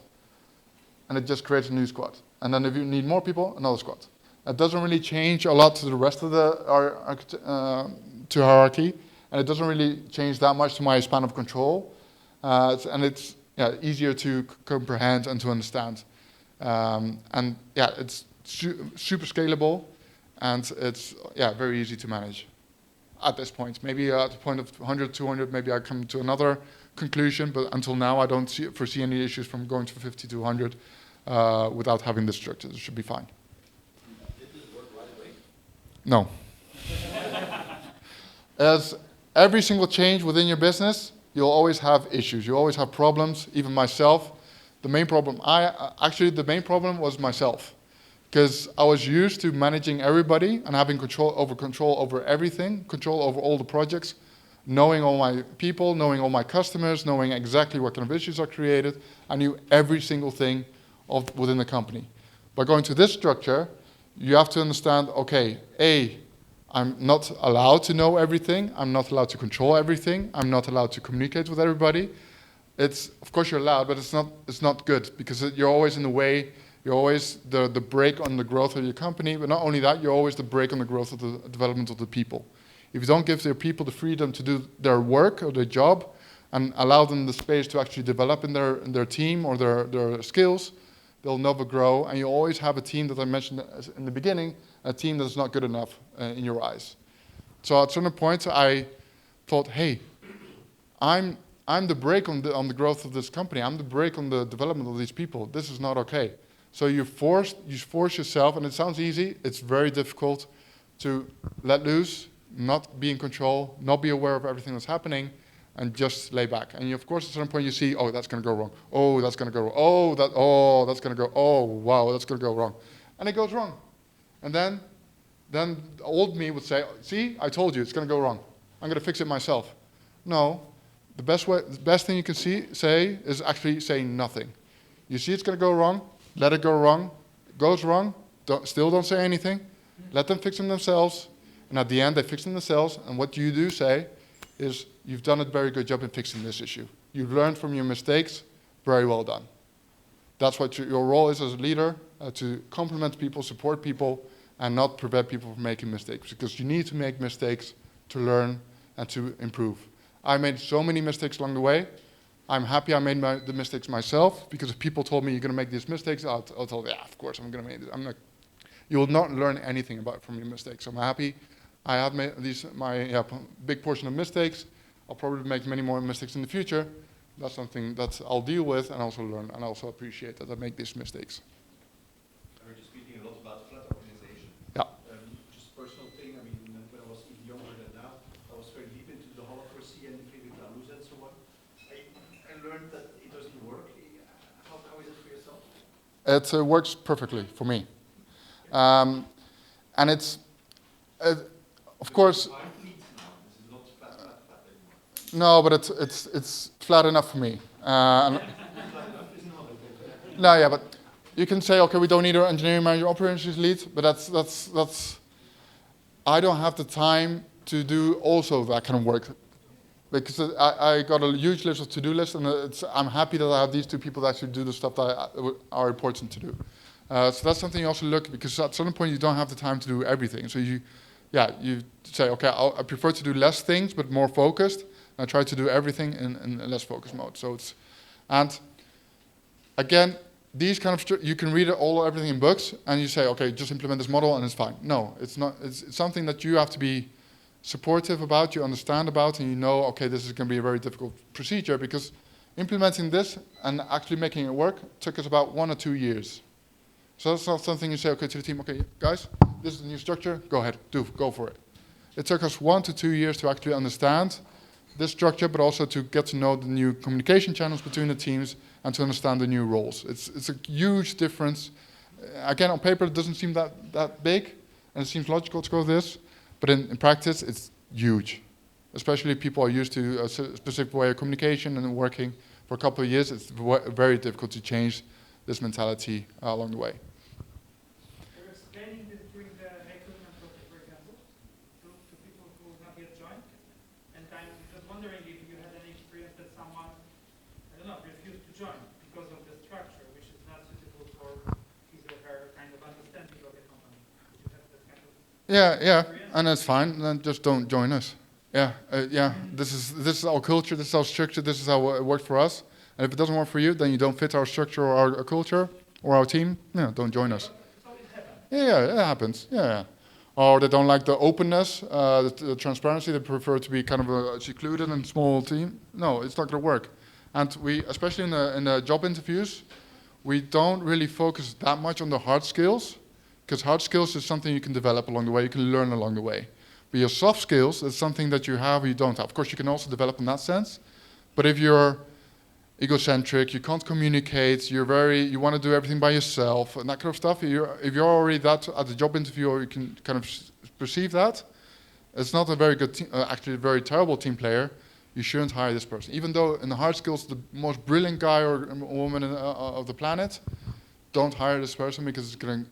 And it just creates a new squad. And then if you need more people, another squad. It doesn't really change a lot to the rest of the hierarchy. And it doesn't really change that much to my span of control. And it's easier to comprehend and to understand. It's super scalable, and it's very easy to manage at this point. Maybe at the point of 100, 200, maybe I come to another conclusion, but until now I don't foresee any issues from going to 50 to 100 without having this structure. It should be fine. Did this work right away? No. As every single change within your business, you'll always have issues. You always have problems, even myself. The main problem was myself. because I was used to managing everybody and having control over everything, control over all the projects, knowing all my people, knowing all my customers, knowing exactly what kind of issues are created. I knew every single thing within the company. By going to this structure, you have to understand, okay, I'm not allowed to know everything. I'm not allowed to control everything. I'm not allowed to communicate with everybody. Of course you're allowed, but it's not good, because you're always in the way. You're always the brake on the growth of your company, but not only that, you're always the brake on the growth of the development of the people. If you don't give their people the freedom to do their work or their job and allow them the space to actually develop in their team or their skills, they'll never grow. And you always have a team that I mentioned in the beginning, a team that's not good enough in your eyes. So at certain points, I thought, hey, I'm the brake on the growth of this company. I'm the brake on the development of these people. This is not okay. So you force yourself, and it sounds easy. It's very difficult to let loose, not be in control, not be aware of everything that's happening, and just lay back. And of course, at some point you see, oh, that's going to go wrong. Oh, that's going to go wrong. That's going to go. Oh, wow, that's going to go wrong. And it goes wrong. And then old me would say, see, I told you, it's going to go wrong. I'm going to fix it myself. No, the best thing you can say is actually say nothing. You see it's going to go wrong. Let it go wrong. It goes wrong. Still don't say anything. Let them fix them themselves. And at the end, they fix them themselves. And what you do say is, you've done a very good job in fixing this issue. You've learned from your mistakes. Very well done. That's what your role is as a leader, to compliment people, support people, and not prevent people from making mistakes. Because you need to make mistakes to learn and to improve. I made so many mistakes along the way. I'm happy I made the mistakes myself, because if people told me you're going to make these mistakes, I'll tell them, yeah, of course I'm going to make it. You will not learn anything from your mistakes. I'm happy I have made my big portion of mistakes. I'll probably make many more mistakes in the future. That's something that I'll deal with and also learn, and also appreciate that I make these mistakes. I heard you speaking a lot about flat organization. Yeah. Just a personal thing, I mean, when I was even younger than now, I was very deep into the holacracy and Friedrich Laloux and so on. I learned that it doesn't work. How is it for yourself? It works perfectly for me. And it's, of course, no, but it's flat enough for me. No, yeah, but you can say, okay, we don't need our engineering manager, operations lead, but that's. I don't have the time to do also that kind of work, because I got a huge list of to-do lists, and I'm happy that I have these two people that actually do the stuff that are important to do. So that's something you also look, because at some point you don't have the time to do everything. So you say, okay, I prefer to do less things but more focused. And I try to do everything in a less focused mode. So and again, these kind of you can read everything in books, and you say, okay, just implement this model and it's fine. No, it's not. It's something that you have to be supportive about, you understand about, and you know, okay, this is going to be a very difficult procedure, because implementing this and actually making it work took us about 1 or 2 years. So that's not something you say, okay, to the team, okay, guys, this is the new structure, go ahead, go for it. It took us 1 to 2 years to actually understand this structure, but also to get to know the new communication channels between the teams and to understand the new roles. It's a huge difference. Again, on paper, it doesn't seem that big, and it seems logical to go this, but in practice, it's huge. Especially if people are used to a specific way of communication and working for a couple of years, it's very difficult to change this mentality along the way. You're explaining this during the recruitment process, for example, to people who have not yet joined, and I'm just wondering if you had any experience that someone, I don't know, refused to join because of the structure, which is not suitable for his or her kind of understanding of the company. Did you have that kind of Yeah, experience? and that's fine. Then just don't join us. Yeah. This is our culture. This is our structure. This is how it worked for us. And if it doesn't work for you, then you don't fit our structure or our culture or our team. Yeah, don't join us. So it happens. Yeah, it happens. Yeah. Or they don't like the openness, the transparency. They prefer to be kind of a secluded and small team. No, it's not going to work. And we, especially in the job interviews, we don't really focus that much on the hard skills, because hard skills is something you can develop along the way. You can learn along the way. But your soft skills is something that you have or you don't have. Of course, you can also develop in that sense. But if you're egocentric, you can't communicate, you want to do everything by yourself, and that kind of stuff. If you're already that at the job interview, or you can kind of perceive that, it's not a very good, actually a very terrible team player. You shouldn't hire this person. Even though in the hard skills, the most brilliant guy or woman of the planet, don't hire this person because it's going to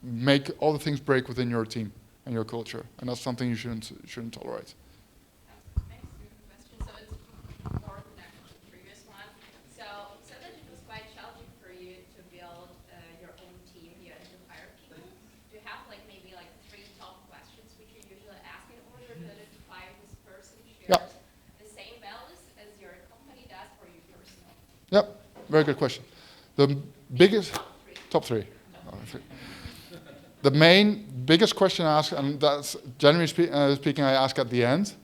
make all the things break within your team and your culture. And that's something you shouldn't tolerate. Thanks for your question. So it's more connected to the previous one. So you said that it was quite challenging for you to build your own team here and to hire people. Do you have like maybe like 3 top questions which you usually ask in order to identify this person shares the same values as your company does for you personally? Yep, very good question. The biggest, top three. The biggest question I ask, and that's generally speaking I ask at the end,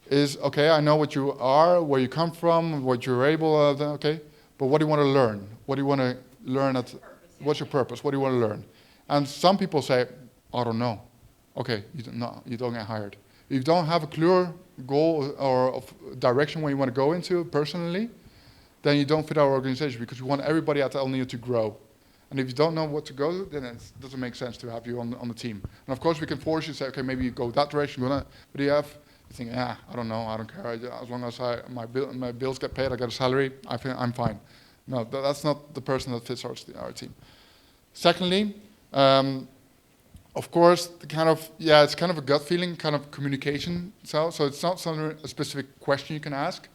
is, okay, I know what you are, where you come from, what you're able to, okay, but what do you want to learn? What do you want to learn what's your purpose? What do you want to learn? And some people say, I don't know. Okay, you don't get hired. If you don't have a clear goal or of direction where you want to go into personally, then you don't fit our organization, because we want everybody at El Niño to grow. And if you don't know what to go, then it doesn't make sense to have you on the team. And of course, we can force you to say, okay, maybe you go that direction, but you think, I don't know, I don't care. As long as my bills get paid, I get a salary, I'm fine. No, that's not the person that fits our team. Secondly, of course, it's kind of a gut feeling, kind of communication. So it's not a specific question you can ask,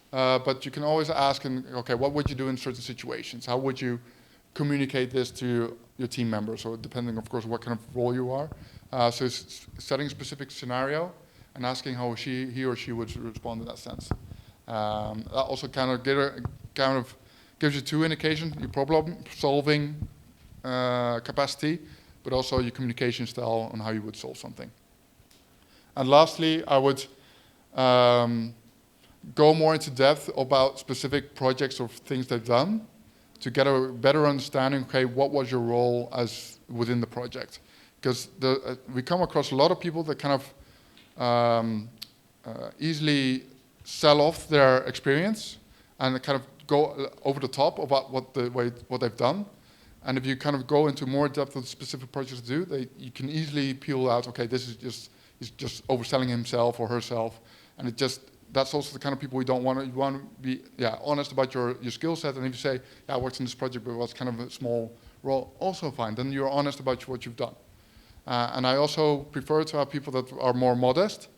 but you can always ask, okay, what would you do in certain situations? How would you communicate this to your team members, or depending, of course, what kind of role you are. So it's setting a specific scenario and asking how he or she would respond in that sense. That also kind of gives you 2 indications: your problem-solving capacity, but also your communication style on how you would solve something. And lastly, I would go more into depth about specific projects or things they've done, to get a better understanding, okay, what was your role as within the project? Because we come across a lot of people that kind of easily sell off their experience and kind of go over the top about what they've done. And if you kind of go into more depth of the specific projects to do, you can easily peel out, okay, he's just overselling himself or herself, and that's also the kind of people we don't want to. You want to be honest about your skill set, and if you say, I worked in this project, but it was kind of a small role, also fine. Then you're honest about what you've done. And I also prefer to have people that are more modest,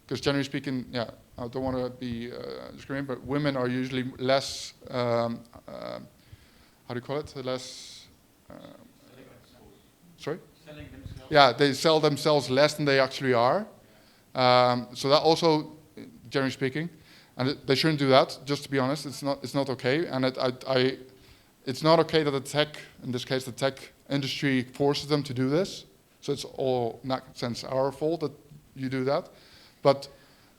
because generally speaking, I don't want to be discriminating, but women are usually less, how do you call it? Less, sorry? Selling themselves. Yeah, they sell themselves less than they actually are. So that also, generally speaking, and they shouldn't do that. Just to be honest, it's not okay, and it's not okay that in this case, the tech industry forces them to do this. So it's all, in that sense, our fault that you do that. But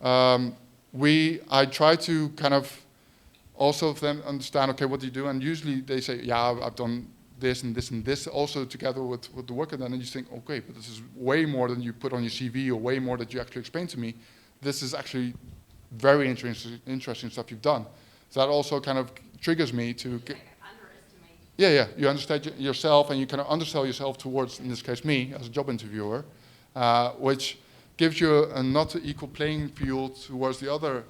I try to kind of also then understand, okay, what do you do? And usually they say, I've done this and this and this, also together with the work, and then you think, okay, but this is way more than you put on your CV, or way more that you actually explain to me. This is actually very interesting stuff you've done. So that also kind of triggers me to Underestimate. you understand yourself, and you kind of undersell yourself towards, in this case, me as a job interviewer, which gives you a not equal playing field towards the other,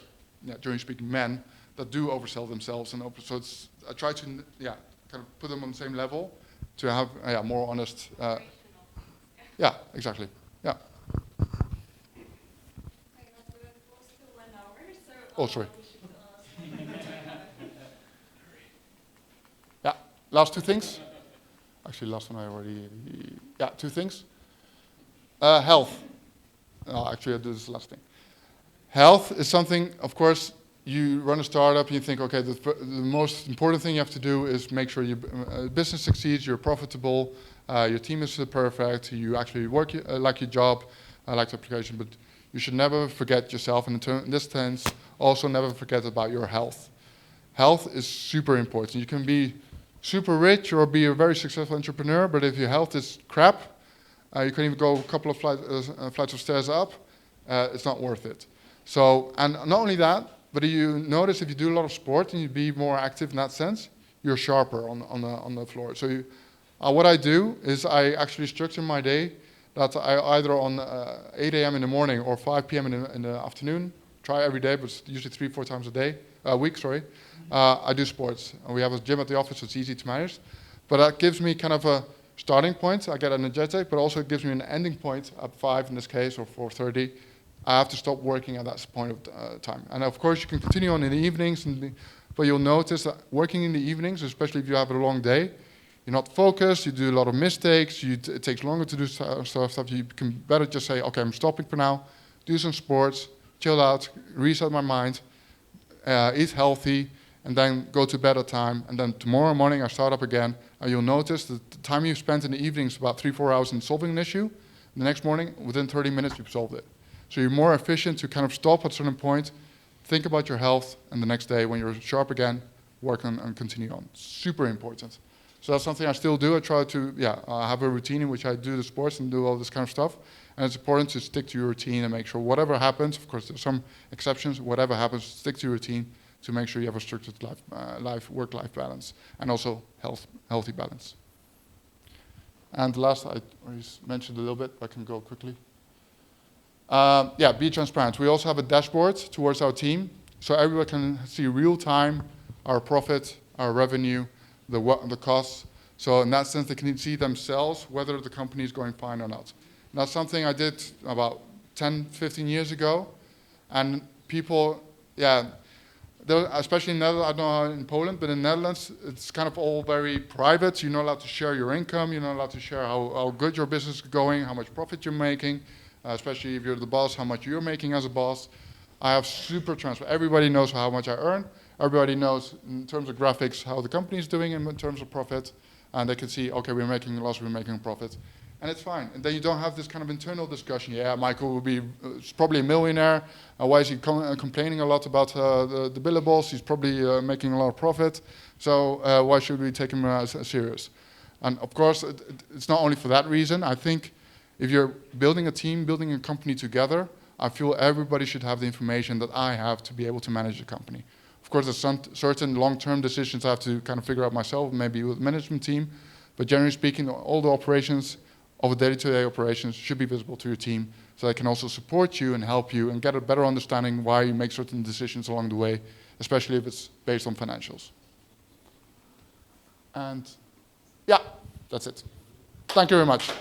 generally speaking, men that do oversell themselves. And so I try to kind of put them on the same level to have more honest. Yeah, exactly. Yeah. Oh, sorry. Yeah, last 2 things. Actually, last one I already. Yeah, 2 things. Health. No, actually, I'll do this last thing. Health is something, of course, you run a startup and you think, okay, the most important thing you have to do is make sure your business succeeds, you're profitable, your team is perfect, you actually work like your job, like the application, but you should never forget yourself, and in this sense, also never forget about your health. Health is super important. You can be super rich or be a very successful entrepreneur, but if your health is crap, you can even go a couple of flights of stairs up, it's not worth it. So, and not only that, but you notice if you do a lot of sport and you be more active in that sense, you're sharper on the floor. So what I do is I actually structure my day that I either on 8 a.m. in the morning or 5 p.m. in the afternoon, try every day, but it's usually 3-4 times a week, I do sports. And we have a gym at the office, so it's easy to manage. But that gives me kind of a starting point. I get energetic, but also it gives me an ending point at 5 in this case, or 4:30. I have to stop working at that point of time. And of course, you can continue on in the evenings, but you'll notice that working in the evenings, especially if you have a long day, you're not focused, you do a lot of mistakes, it takes longer to do stuff. You can better just say, okay, I'm stopping for now, do some sports, chill out, reset my mind, eat healthy, and then go to bed at time. And then tomorrow morning I start up again, and you'll notice that the time you spent in the evenings, about 3-4 hours in solving an issue, the next morning, within 30 minutes, you've solved it. So you're more efficient to kind of stop at a certain point, think about your health, and the next day when you're sharp again, work on and continue on. Super important. So that's something I still do. I try to, have a routine in which I do the sports and do all this kind of stuff. And it's important to stick to your routine and make sure whatever happens, of course there's some exceptions, whatever happens, stick to your routine to make sure you have a structured work-life balance, and also healthy balance. And last, I already mentioned a little bit, but I can go quickly. Be transparent. We also have a dashboard towards our team, so everyone can see real time our profit, our revenue, the costs. So in that sense, they can see themselves whether the company is going fine or not. And that's something I did about 10, 15 years ago. And people, especially in Netherlands, I don't know how in Poland, but in Netherlands, it's kind of all very private. You're not allowed to share your income. You're not allowed to share how good your business is going, how much profit you're making, especially if you're the boss, how much you're making as a boss. I have super transparent. Everybody knows how much I earn. Everybody knows in terms of graphics how the company is doing in terms of profit. And they can see, okay, we're making a loss, we're making a profit. And it's fine. And then you don't have this kind of internal discussion. Yeah, Michael will be probably a millionaire. Why is he complaining a lot about the billables? He's probably making a lot of profit. So why should we take him serious? And of course, it's not only for that reason. I think if you're building a team, building a company together, I feel everybody should have the information that I have to be able to manage the company. Of course, there's some certain long-term decisions I have to kind of figure out myself, maybe with the management team. But generally speaking, all the operations of a day-to-day operations should be visible to your team, so they can also support you and help you and get a better understanding why you make certain decisions along the way, especially if it's based on financials. And that's it. Thank you very much.